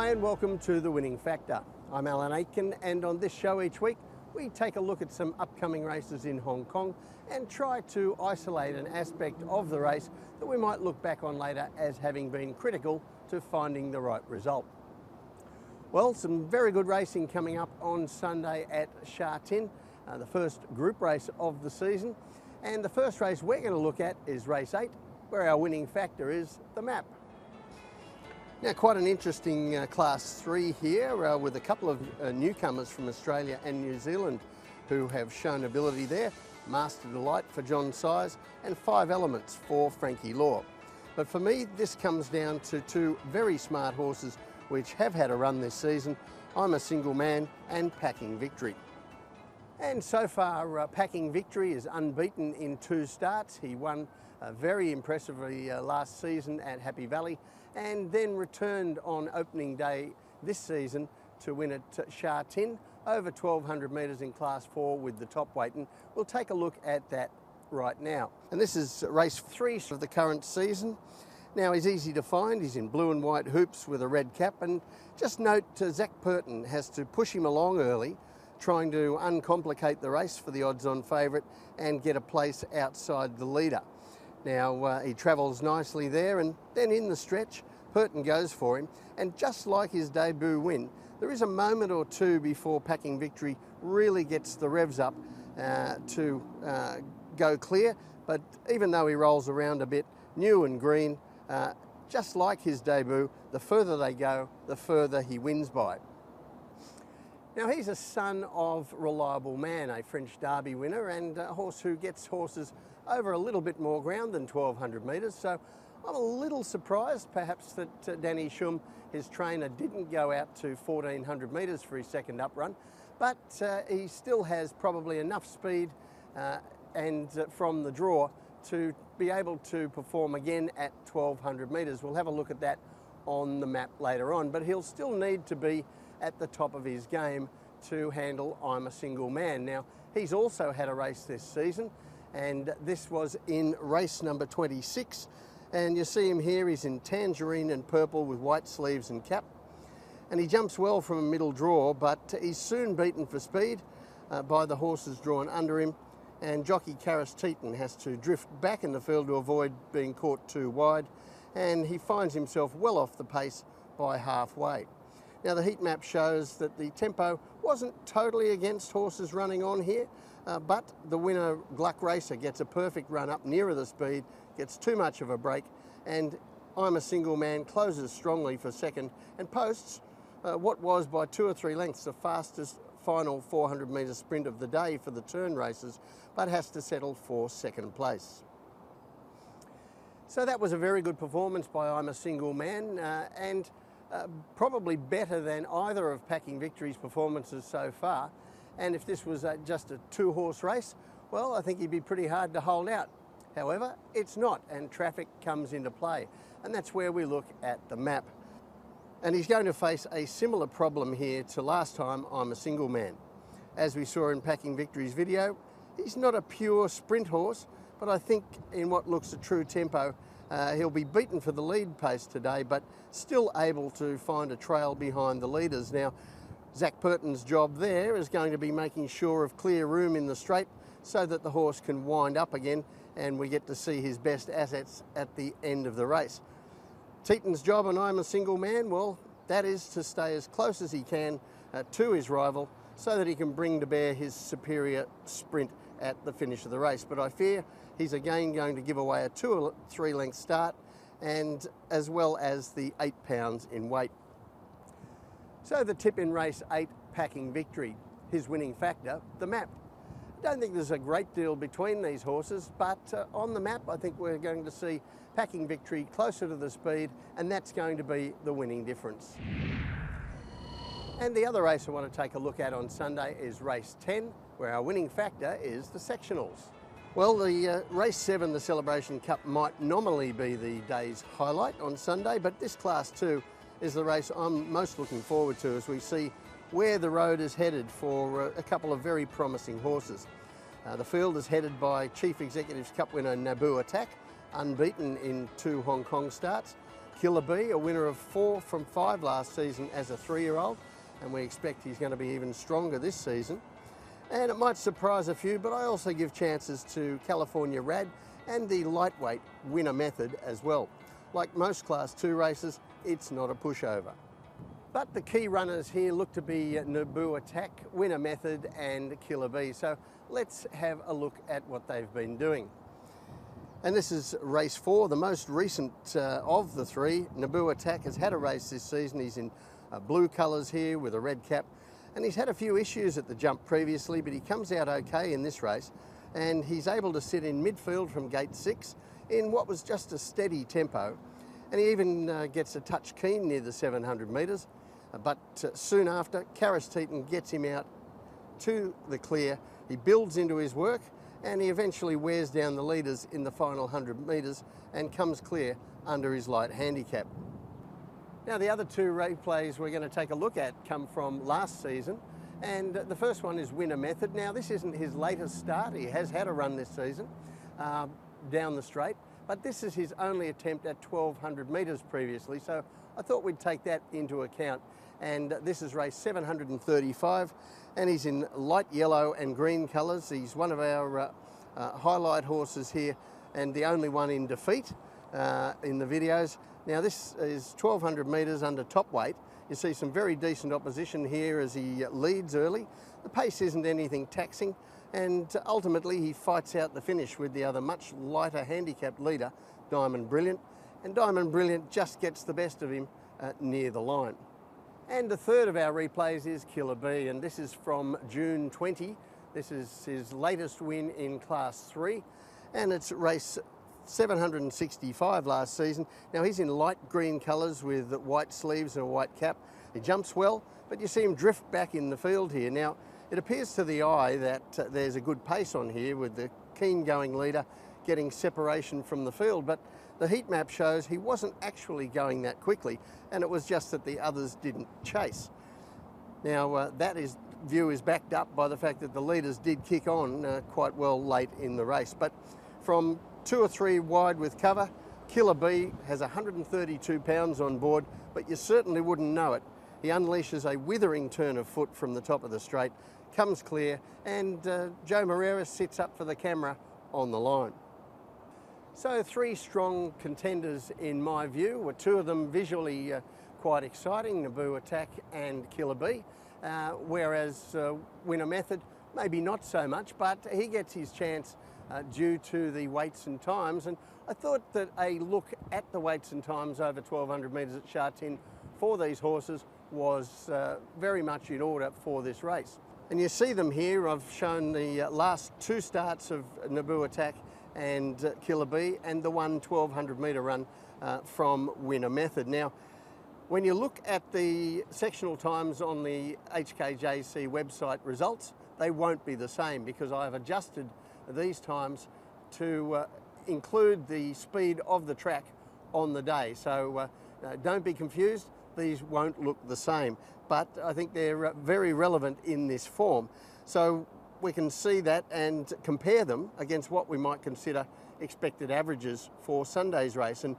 Hi and welcome to The Winning Factor. I'm Alan Aitken, and on this show each week we take a look at some upcoming races in Hong Kong and try to isolate an aspect of the race that we might look back on later as having been critical to finding the right result. Well, some very good racing coming up on Sunday at Sha Tin, the first group race of the season. And the first race we're going to look at is race 8, where our winning factor is the map. Now, quite an interesting Class 3 here with a couple of newcomers from Australia and New Zealand who have shown ability there. Master Delight for John Size and 5 Elements for Frankie Law. But for me, this comes down to two very smart horses which have had a run this season. I'm a Single Man and Packing Victory. And so far, Packing Victory is unbeaten in 2 starts. He won very impressively last season at Happy Valley, and then returned on opening day this season to win at Sha Tin over 1200 metres in Class 4 with the top weight, and we'll take a look at that right now. And this is race 3 of the current season. Now, he's easy to find. He's in blue and white hoops with a red cap, and just note Zach Purton has to push him along early, trying to uncomplicate the race for the odds-on favourite and get a place outside the leader. Now, he travels nicely there, and then in the stretch, Purton goes for him. And just like his debut win, there is a moment or two before Packing Victory really gets the revs up to go clear. But even though he rolls around a bit, new and green, just like his debut, the further they go, the further he wins by. Now, he's a son of Reliable Man, a French Derby winner, and a horse who gets horses over a little bit more ground than 1200 metres. So I'm a little surprised perhaps that Danny Shum, his trainer, didn't go out to 1400 metres for his second up run, but he still has probably enough speed and from the draw to be able to perform again at 1200 metres. We'll have a look at that on the map later on, but he'll still need to be at the top of his game to handle I'm a Single Man. Now, he's also had a race this season, and this was in race number 26. And you see him here, he's in tangerine and purple with white sleeves and cap. And he jumps well from a middle draw, but he's soon beaten for speed by the horses drawn under him. And jockey Sha Tin has to drift back in the field to avoid being caught too wide. And he finds himself well off the pace by halfway. Now, the heat map shows that the tempo wasn't totally against horses running on here, but the winner, Gluck Racer, gets a perfect run up nearer the speed, gets too much of a break, and I'm a Single Man closes strongly for second and posts what was by 2 or 3 lengths the fastest final 400 metre sprint of the day for the turn races, but has to settle for second place. So that was a very good performance by I'm a Single Man, and probably better than either of Packing Victory's performances so far. And if this was just a 2-horse race, well, I think he'd be pretty hard to hold out. However, it's not, and traffic comes into play. And that's where we look at the map. And he's going to face a similar problem here to last time I'm a Single Man. As we saw in Packing Victory's video, he's not a pure sprint horse, but I think in what looks a true tempo, he'll be beaten for the lead pace today, but still able to find a trail behind the leaders. Now, Zach Purton's job there is going to be making sure of clear room in the straight so that the horse can wind up again and we get to see his best assets at the end of the race. Teaton's job on I'm a Single Man, well, that is to stay as close as he can to his rival so that he can bring to bear his superior sprint at the finish of the race. But I fear he's again going to give away a 2 or 3 length start, and as well as the 8 pounds in weight. So the tip in race 8, Packing Victory, his winning factor, the map. I don't think there's a great deal between these horses, but on the map I think we're going to see Packing Victory closer to the speed, and that's going to be the winning difference. And the other race I want to take a look at on Sunday is race 10, where our winning factor is the sectionals. Well, the race 7, the Celebration Cup, might nominally be the day's highlight on Sunday, but this Class 2 is the race I'm most looking forward to as we see where the road is headed for a couple of very promising horses. The field is headed by Chief Executives Cup winner Naboo Attack, unbeaten in 2 Hong Kong starts. Killer B, a winner of 4 from 5 last season as a 3-year-old, and we expect he's going to be even stronger this season. And it might surprise a few, but I also give chances to California Rad and the lightweight Winner Method as well. Like most Class 2 races, it's not a pushover. But the key runners here look to be Naboo Attack, Winner Method and Killer B. So let's have a look at what they've been doing. And this is race 4, the most recent of the 3. Naboo Attack has had a race this season. He's in blue colours here with a red cap. And he's had a few issues at the jump previously, but he comes out okay in this race. And he's able to sit in midfield from gate 6 in what was just a steady tempo. And he even gets a touch keen near the 700 metres. But soon after, Sha Tin gets him out to the clear. He builds into his work and he eventually wears down the leaders in the final 100 metres and comes clear under his light handicap. Now the other 2 replays we're going to take a look at come from last season, and the first one is Winner Method. Now this isn't his latest start. He has had a run this season down the straight, but this is his only attempt at 1200 metres previously, so I thought we'd take that into account. And this is race 735, and he's in light yellow and green colours. He's one of our highlight horses here and the only one in defeat in the videos. Now this is 1200 metres under top weight. You see some very decent opposition here as he leads early. The pace isn't anything taxing, and ultimately he fights out the finish with the other much lighter handicapped leader, Diamond Brilliant. And Diamond Brilliant just gets the best of him near the line. And the third of our replays is Killer B, and this is from June 20. This is his latest win in Class 3, and it's race 765 last season. Now he's in light green colours with white sleeves and a white cap. He jumps well, but you see him drift back in the field here. Now it appears to the eye that there's a good pace on here with the keen going leader getting separation from the field, but the heat map shows he wasn't actually going that quickly, and it was just that the others didn't chase. Now that view is backed up by the fact that the leaders did kick on quite well late in the race. But from 2 or 3 wide with cover, Killer B has 132 pounds on board, but you certainly wouldn't know it. He unleashes a withering turn of foot from the top of the straight, comes clear, and Joe Moreira sits up for the camera on the line. So 3 strong contenders in my view, with 2 of them visually quite exciting, Naboo Attack and Killer B, whereas Winner Method maybe not so much, but he gets his chance due to the weights and times. And I thought that a look at the weights and times over 1200 metres at Sha Tin for these horses was very much in order for this race. And you see them here. I've shown the last 2 starts of Naboo Attack and Killer B, and the 1200 metre run from Winner Method. Now, when you look at the sectional times on the HKJC website results, they won't be the same because I've adjusted these times to include the speed of the track on the day. So don't be confused, these won't look the same, but I think they're very relevant in this form. So we can see that and compare them against what we might consider expected averages for Sunday's race. And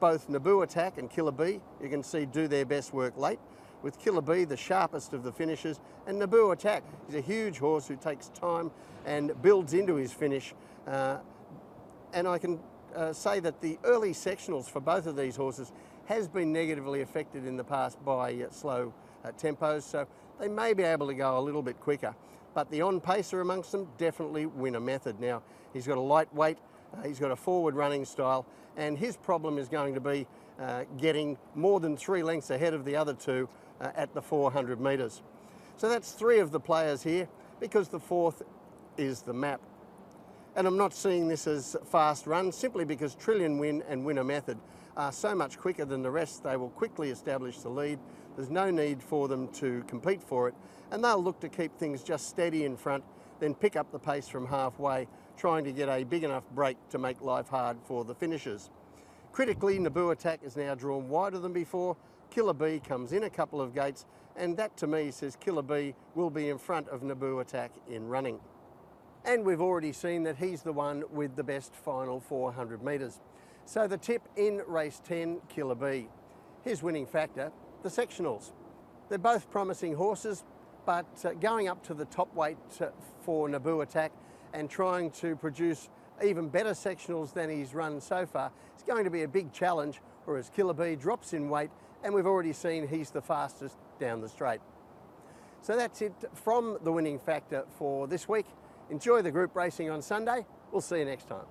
both Naboo Attack and Killer B, you can see, do their best work late, with Killer B the sharpest of the finishers, and Naboo Attack is a huge horse who takes time and builds into his finish. And I can say that the early sectionals for both of these horses has been negatively affected in the past by slow tempos, so they may be able to go a little bit quicker. But the on-pacer amongst them, definitely Winner Method. Now, he's got a light weight, he's got a forward running style, and his problem is going to be getting more than 3 lengths ahead of the other 2 at the 400 metres. So that's 3 of the players here, because the 4th is the map. And I'm not seeing this as fast runs simply because Trillion Win and Winner Method are so much quicker than the rest. They will quickly establish the lead. There's no need for them to compete for it, and they'll look to keep things just steady in front, then pick up the pace from halfway, trying to get a big enough break to make life hard for the finishers. Critically, Naboo Attack is now drawn wider than before. Killer B comes in a couple of gates, and that to me says Killer B will be in front of Naboo Attack in running. And we've already seen that he's the one with the best final 400 metres. So the tip in race 10, Killer B. His winning factor, the sectionals. They're both promising horses, but going up to the top weight for Naboo Attack and trying to produce even better sectionals than he's run so far is going to be a big challenge, whereas Killer B drops in weight, and we've already seen he's the fastest down the straight. So that's it from the winning factor for this week. Enjoy the group racing on Sunday. We'll see you next time.